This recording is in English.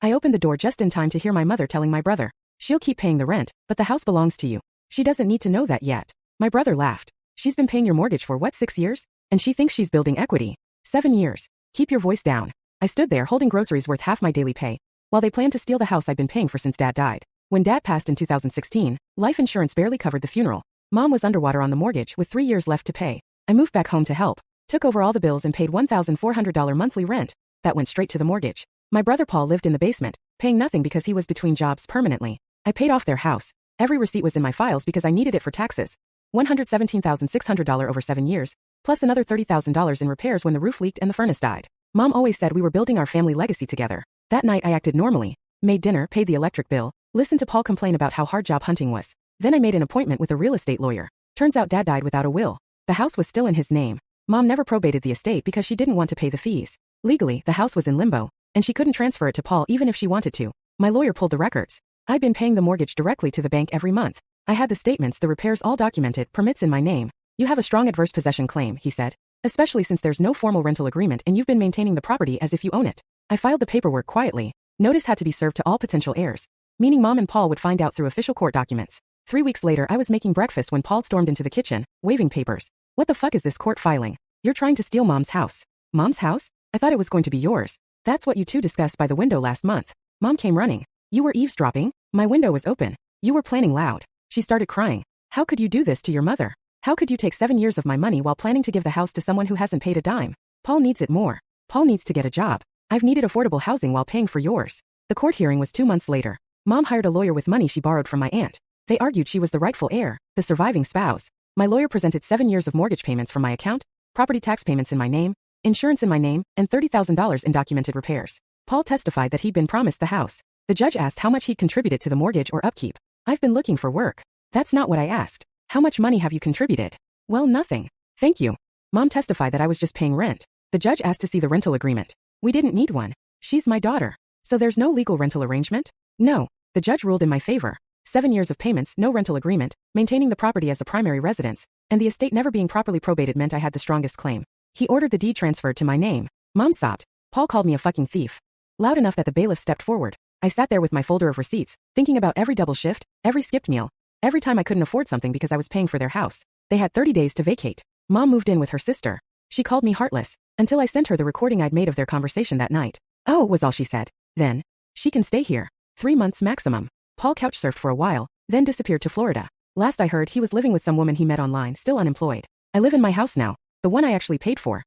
I opened the door just in time to hear my mother telling my brother, "She'll keep paying the rent, but the house belongs to you. She doesn't need to know that yet." My brother laughed. "She's been paying your mortgage for what, 6 years? And she thinks she's building equity. 7 years. Keep your voice down." I stood there holding groceries worth half my daily pay, while they planned to steal the house I'd been paying for since Dad died. When Dad passed in 2016, life insurance barely covered the funeral. Mom was underwater on the mortgage with 3 years left to pay. I moved back home to help, took over all the bills and paid $1,400 monthly rent. That went straight to the mortgage. My brother Paul lived in the basement, paying nothing because he was between jobs permanently. I paid off their house. Every receipt was in my files because I needed it for taxes. $117,600 over 7 years, plus another $30,000 in repairs when the roof leaked and the furnace died. Mom always said we were building our family legacy together. That night I acted normally, made dinner, paid the electric bill, listened to Paul complain about how hard job hunting was. Then I made an appointment with a real estate lawyer. Turns out Dad died without a will. The house was still in his name. Mom never probated the estate because she didn't want to pay the fees. Legally, the house was in limbo, and she couldn't transfer it to Paul even if she wanted to. My lawyer pulled the records. I'd been paying the mortgage directly to the bank every month. I had the statements, the repairs all documented, permits in my name. "You have a strong adverse possession claim," he said, "especially since there's no formal rental agreement and you've been maintaining the property as if you own it." I filed the paperwork quietly. Notice had to be served to all potential heirs, meaning Mom and Paul would find out through official court documents. 3 weeks later, I was making breakfast when Paul stormed into the kitchen, waving papers. "What the fuck is this court filing? You're trying to steal Mom's house." "Mom's house? I thought it was going to be yours. That's what you two discussed by the window last month." Mom came running. "You were eavesdropping? My window was open. You were planning loud." She started crying. "How could you do this to your mother? How could you take 7 years of my money while planning to give the house to someone who hasn't paid a dime? Paul needs it more. Paul needs to get a job. I've needed affordable housing while paying for yours." The court hearing was 2 months later. Mom hired a lawyer with money she borrowed from my aunt. They argued she was the rightful heir, the surviving spouse. My lawyer presented 7 years of mortgage payments from my account, property tax payments in my name, insurance in my name, and $30,000 in documented repairs. Paul testified that he'd been promised the house. The judge asked how much he'd contributed to the mortgage or upkeep. "I've been looking for work." "That's not what I asked. How much money have you contributed?" "Well, nothing. Thank you." Mom testified that I was just paying rent. The judge asked to see the rental agreement. "We didn't need one. She's my daughter. So there's no legal rental arrangement?" "No." The judge ruled in my favor. 7 years of payments, no rental agreement, maintaining the property as a primary residence, and the estate never being properly probated meant I had the strongest claim. He ordered the deed transferred to my name. Mom sobbed. Paul called me a fucking thief. Loud enough that the bailiff stepped forward. I sat there with my folder of receipts, thinking about every double shift, every skipped meal, every time I couldn't afford something because I was paying for their house. They had 30 days to vacate. Mom moved in with her sister. She called me heartless, until I sent her the recording I'd made of their conversation that night. "Oh," was all she said. Then, "She can stay here. 3 months maximum." Paul couch surfed for a while, then disappeared to Florida. Last I heard, he was living with some woman he met online, still unemployed. I live in my house now, the one I actually paid for.